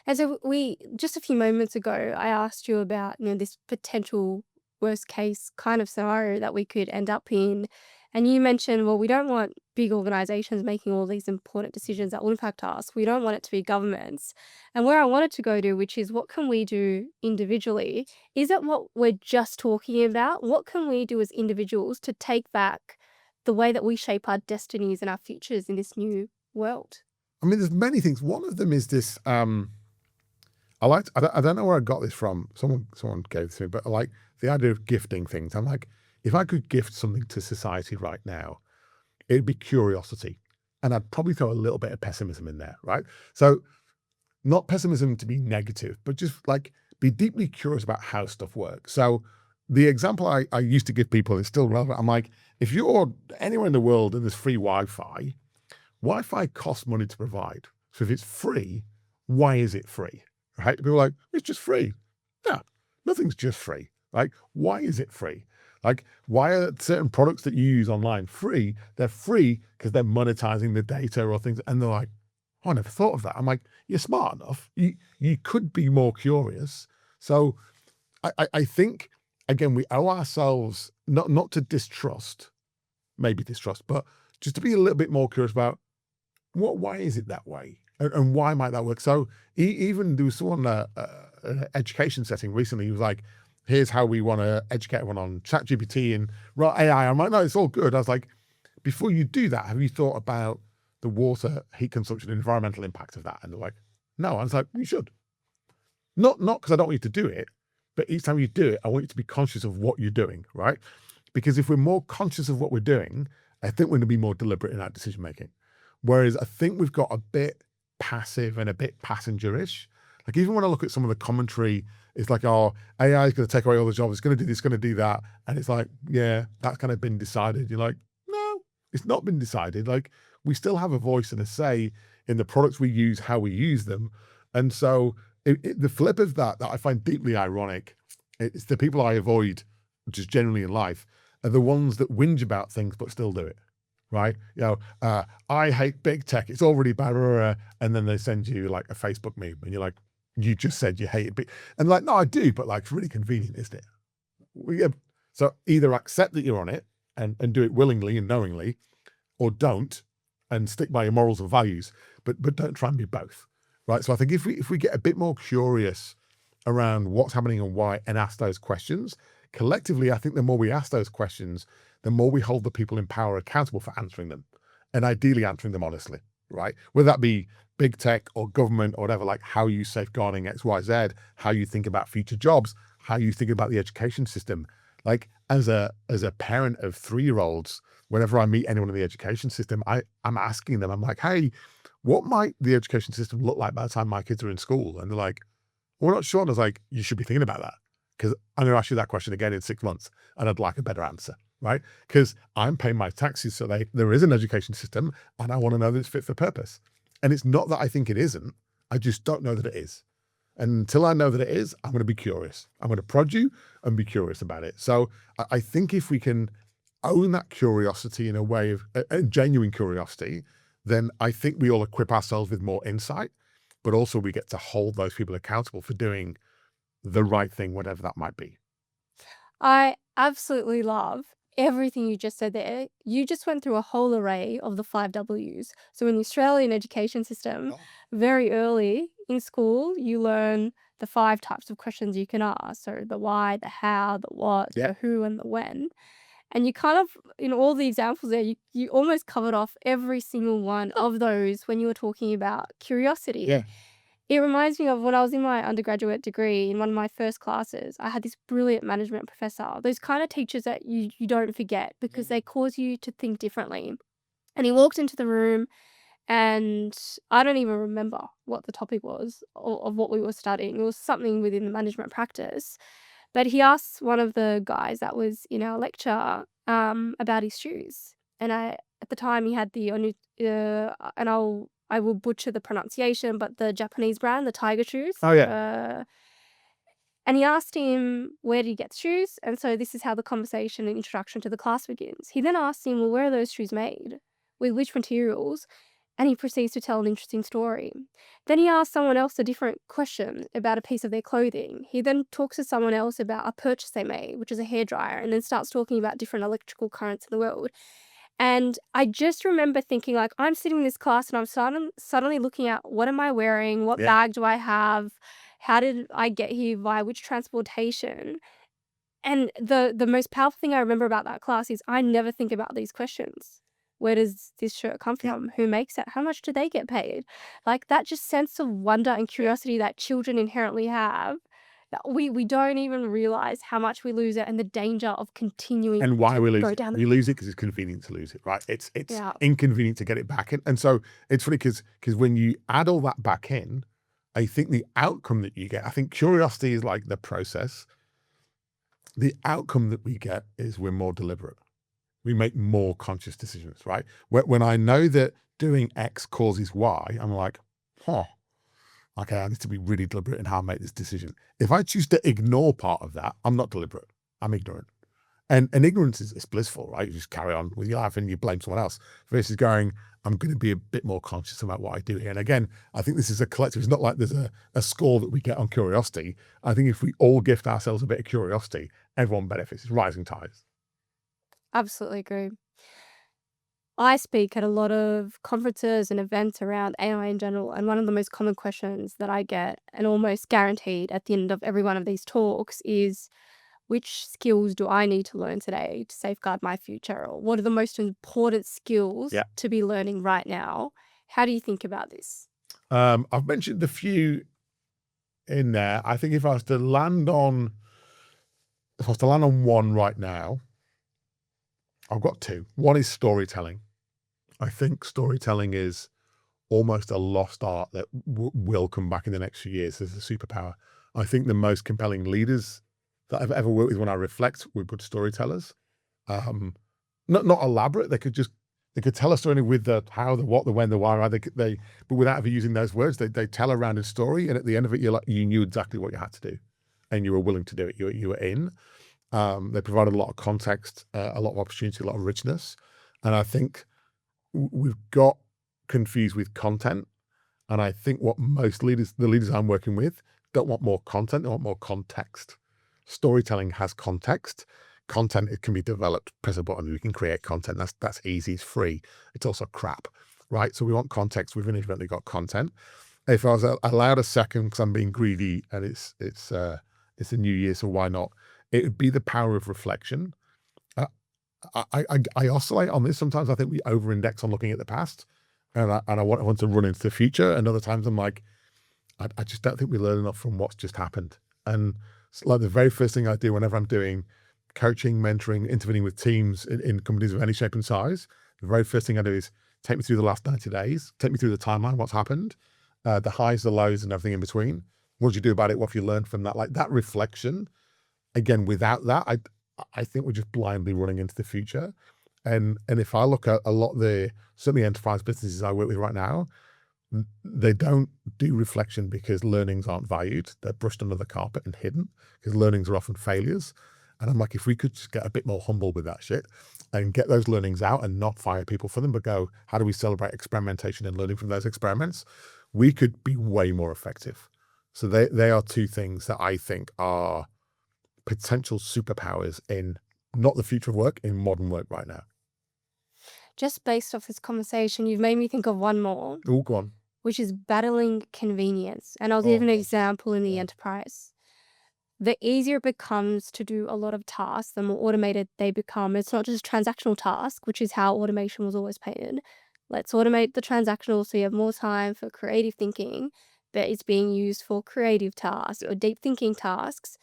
And so we just a few moments ago, I asked you about, this potential worst case kind of scenario that we could end up in. And you mentioned, well, we don't want big organizations making all these important decisions that will impact us. We don't want it to be governments. And where I wanted to go to, which is what can we do individually? Is it what we're just talking about? What can we do as individuals to take back the way that we shape our destinies and our futures in this new world? I mean, there's many things. One of them is this. I don't know where I got this from. Someone gave this to me, but I like the idea of gifting things. I'm like, if I could gift something to society right now, it'd be curiosity, and I'd probably throw a little bit of pessimism in there, right? So, not pessimism to be negative, but just like be deeply curious about how stuff works. So, the example I used to give people is still relevant. I'm like, if you're anywhere in the world and there's free Wi-Fi, Wi-Fi costs money to provide. So if it's free, why is it free? Right? People are like, it's just free. No, nothing's just free. Like, why is it free? Like, why are certain products that you use online free? They're free because they're monetizing the data or things. And they're like, oh, I never thought of that. I'm like, you're smart enough. You could be more curious. So I think, again, we owe ourselves not to distrust, maybe distrust, but just to be a little bit more curious about why is it that way? And why might that work? So even there was someone an education setting recently. He was like, "Here's how we want to educate everyone on ChatGPT and AI." I'm like, "No, it's all good." I was like, "Before you do that, have you thought about the water, heat consumption, and environmental impact of that?" And they're like, "No." I was like, "You should." Not because I don't want you to do it, but each time you do it, I want you to be conscious of what you're doing, right? Because if we're more conscious of what we're doing, I think we're going to be more deliberate in our decision making. Whereas I think we've got a bit passive and a bit passengerish. Like, even when I look at some of the commentary, it's like, oh, AI is going to take away all the jobs. It's going to do this, going to do that. And it's like, yeah, that's kind of been decided. You're like, no, it's not been decided. Like, we still have a voice and a say in the products we use, how we use them. And so the flip of that I find deeply ironic, it's the people I avoid just generally in life are the ones that whinge about things but still do it. Right? I hate big tech. It's already bad. And then they send you like a Facebook meme and you're like, you just said you hate it. And like, no, I do, but like, it's really convenient, isn't it? So either accept that you're on it and do it willingly and knowingly, or don't and stick by your morals and values, but don't try and be both. Right? So I think if we get a bit more curious around what's happening and why and ask those questions, collectively, I think the more we ask those questions, the more we hold the people in power accountable for answering them, and ideally answering them honestly, right? Whether that be big tech or government or whatever, like how you safeguarding X, Y, Z, how you think about future jobs, how you think about the education system. Like, as a parent of 3-year-olds, whenever I meet anyone in the education system, I'm asking them, I'm like, hey, what might the education system look like by the time my kids are in school? And they're like, we're not sure. And I was like, you should be thinking about that, because I'm going to ask you that question again in 6 months and I'd like a better answer. Right? Because I'm paying my taxes, so there is an education system, and I want to know that it's fit for purpose. And it's not that I think it isn't, I just don't know that it is. And until I know that it is, I'm going to be curious. I'm going to prod you and be curious about it. So I think if we can own that curiosity in a way of a genuine curiosity, then I think we all equip ourselves with more insight, but also we get to hold those people accountable for doing the right thing, whatever that might be. I absolutely love everything you just said there. You just went through a whole array of the 5 Ws. So in the Australian education system, Oh. very early in school, you learn the 5 types of questions you can ask. So the why, the how, the what, Yeah. the who, and the when. And you kind of, in all the examples there, you almost covered off every single one of those when you were talking about curiosity. Yeah. It reminds me of when I was in my undergraduate degree, in one of my first classes, I had this brilliant management professor. Those kind of teachers that you don't forget because they cause you to think differently. And he walked into the room, and I don't even remember what the topic was of what we were studying. It was something within the management practice. But he asked one of the guys that was in our lecture about his shoes. And at the time he had the and I will butcher the pronunciation, but the Japanese brand, the tiger shoes. Oh, yeah. And he asked him, where did he get the shoes? And so this is how the conversation and introduction to the class begins. He then asked him, well, where are those shoes made? With which materials? And he proceeds to tell an interesting story. Then he asks someone else a different question about a piece of their clothing. He then talks to someone else about a purchase they made, which is a hairdryer, and then starts talking about different electrical currents in the world. And I just remember thinking, like, I'm sitting in this class and I'm suddenly looking at, what am I wearing? What Yeah. bag do I have? How did I get here? Via which transportation? And the most powerful thing I remember about that class is I never think about these questions. Where does this shirt come from? Who makes it? How much do they get paid? Like, that just sense of wonder and curiosity that children inherently have, that we don't even realize how much we lose it, and the danger of continuing And why to we lose go it. down the We lose it because it's convenient to lose it, right? It's Yeah. inconvenient to get it back in. And so it's funny because when you add all that back in, I think the outcome that you get, I think curiosity is like the process. The outcome that we get is we're more deliberate. We make more conscious decisions, right? When I know that doing X causes Y, I'm like, okay, I need to be really deliberate in how I make this decision. If I choose to ignore part of that, I'm not deliberate. I'm ignorant. And ignorance is blissful, right? You just carry on with your life and you blame someone else versus going, I'm going to be a bit more conscious about what I do here. And again, I think this is a collective. It's not like there's a score that we get on curiosity. I think if we all gift ourselves a bit of curiosity, everyone benefits. It's rising tides. Absolutely agree. I speak at a lot of conferences and events around AI in general, and one of the most common questions that I get, and almost guaranteed at the end of every one of these talks, is, which skills do I need to learn today to safeguard my future? Or what are the most important skills Yeah. to be learning right now? How do you think about this? I've mentioned a few in there. I think if I was to land on one right now, I've got two. One is storytelling. I think storytelling is almost a lost art that will come back in the next few years as a superpower. I think the most compelling leaders that I've ever worked with, when I reflect, were good storytellers. Not elaborate. They could tell a story with the how, the what, the when, the why, right? But without ever using those words, they tell a rounded story, and at the end of it, you knew exactly what you had to do, and you were willing to do it. You were in. They provided a lot of context, a lot of opportunity, a lot of richness, and I think we've got confused with content. And I think what most leaders, the leaders I'm working with, don't want more content, they want more context. Storytelling has context. Content, it can be developed. Press a button, we can create content. That's easy, it's free. It's also crap, right? So we want context. We've inadvertently got content. If I was allowed a second, because I'm being greedy and it's a new year, so why not? It would be the power of reflection. I oscillate on this. Sometimes I think we over-index on looking at the past, and I want to run into the future. And other times I'm like, I just don't think we learn enough from what's just happened. And it's like the very first thing I do whenever I'm doing coaching, mentoring, intervening with teams in companies of any shape and size, the very first thing I do is take me through the last 90 days, take me through the timeline, what's happened, the highs, the lows, and everything in between. What did you do about it? What have you learned from that? Like that reflection. Again, without that, I think we're just blindly running into the future. And if I look at a lot of the, certainly enterprise businesses I work with right now, they don't do reflection because learnings aren't valued. They're brushed under the carpet and hidden because learnings are often failures. And I'm like, if we could just get a bit more humble with that shit and get those learnings out and not fire people for them, but go, how do we celebrate experimentation and learning from those experiments? We could be way more effective. So they are two things that I think are potential superpowers in not the future of work, in modern work right now. Just based off this conversation, you've made me think of one more, Oh, go on. which is battling convenience. And I'll give an example in the enterprise. The easier it becomes to do a lot of tasks, the more automated they become. It's not just transactional task, which is how automation was always painted. Let's automate the transactional so you have more time for creative thinking, but it's being used for creative tasks or deep thinking tasks.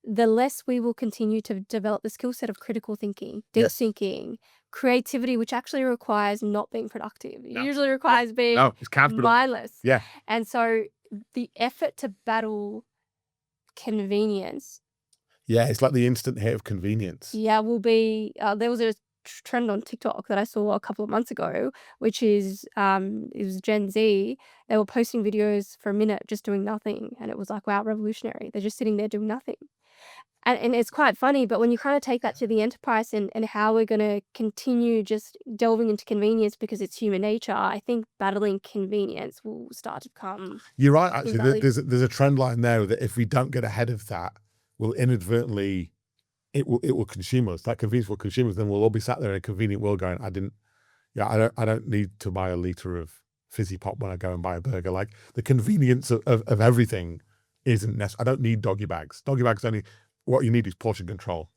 The less we will continue to develop the skill set of critical thinking, deep thinking, creativity, which actually requires not being productive. It usually requires being it's mindless. Yeah. And so the effort to battle convenience, Yeah, it's like the instant hit of convenience. will be, there was a trend on TikTok that I saw a couple of months ago, which is it was Gen Z. They were posting videos for a minute just doing nothing, and it was like, wow, revolutionary. They're just sitting there doing nothing. And it's quite funny, but when you kind of take that to the enterprise and how we're going to continue just delving into convenience because it's human nature, I think battling convenience will start to come You're right, actually. invaluable. There's a trend line there that if we don't get ahead of that, we'll inadvertently, it will consume us. That convenience will consume us. Then we'll all be sat there in a convenient world going, I don't need to buy a liter of fizzy pop when I go and buy a burger. Like the convenience of everything isn't necessary. I don't need doggy bags. Doggy bags only, what you need is portion control.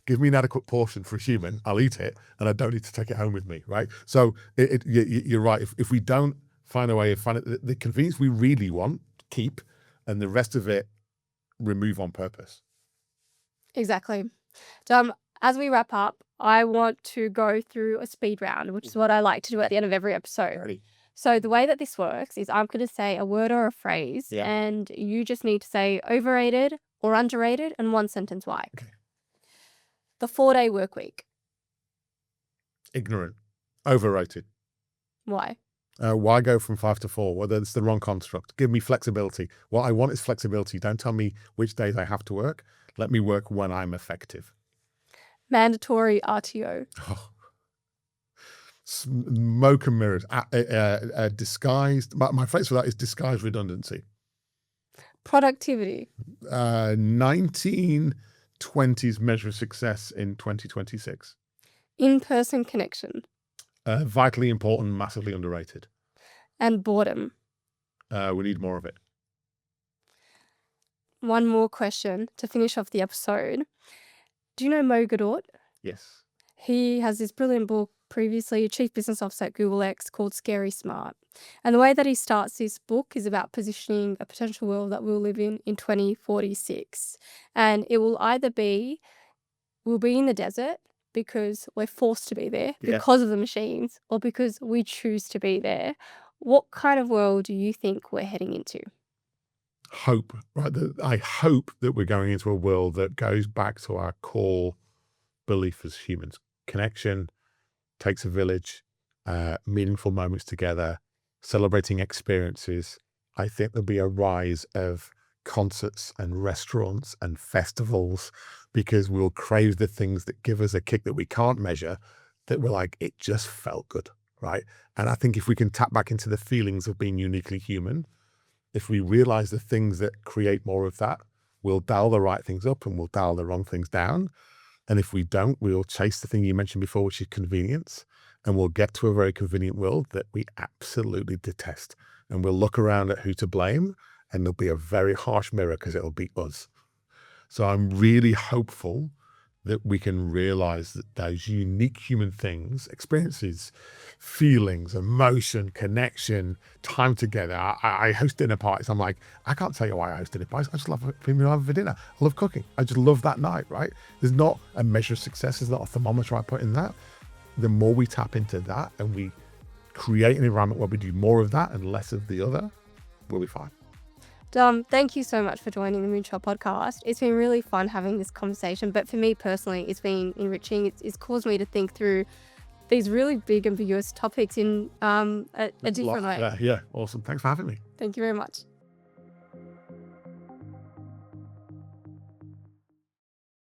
Give me an adequate portion for a human, I'll eat it, and I don't need to take it home with me, right? So you're right. If we don't find a way of finding the convenience we really want, keep, and the rest of it remove on purpose. Exactly. Dom, as we wrap up, I want to go through a speed round, which is what I like to do at the end of every episode. Ready? So the way that this works is I'm going to say a word or a phrase, Yeah. and you just need to say overrated or underrated and one sentence why. Okay. The 4-day work week. Ignorant. Overrated. Why? Why go from 5 to 4? Well, that's the wrong construct. Give me flexibility. What I want is flexibility. Don't tell me which days I have to work. Let me work when I'm effective. Mandatory RTO. Oh. Smoke and mirrors. Disguised. My phrase for that is disguised redundancy. Productivity. 1920s measure of success in 2026. In-person connection. Vitally important, massively underrated. And boredom. We need more of it. One more question to finish off the episode. Do you know Mo Gadot? Yes. He has this brilliant book, previously Chief Business Officer at Google X, called Scary Smart. And the way that he starts this book is about positioning a potential world that we'll live in 2046. And it will either be, we'll be in the desert because we're forced to be there because of the machines, or because we choose to be there. What kind of world do you think we're heading into? Hope, right? I hope that we're going into a world that goes back to our core belief as humans. Connection takes a village, meaningful moments together, celebrating experiences. I think there'll be a rise of concerts and restaurants and festivals because we'll crave the things that give us a kick that we can't measure, that we're like, it just felt good, right? And I think if we can tap back into the feelings of being uniquely human, if we realize the things that create more of that, we'll dial the right things up and we'll dial the wrong things down. And if we don't, we'll chase the thing you mentioned before, which is convenience. And we'll get to a very convenient world that we absolutely detest. And we'll look around at who to blame, and there'll be a very harsh mirror because it'll be us. So I'm really hopeful that we can realize that those unique human things, experiences, feelings, emotion, connection, time together. I host dinner parties. I'm like, I can't tell you why I host dinner parties. I just love being over for dinner. I love cooking. I just love that night, right? There's not a measure of success. There's not a thermometer I put in that. The more we tap into that and we create an environment where we do more of that and less of the other, we'll be fine. Dom, thank you so much for joining the Moonshot podcast. It's been really fun having this conversation, but for me personally, it's been enriching. It's caused me to think through these really big, ambiguous topics in a different way. Yeah, awesome. Thanks for having me. Thank you very much.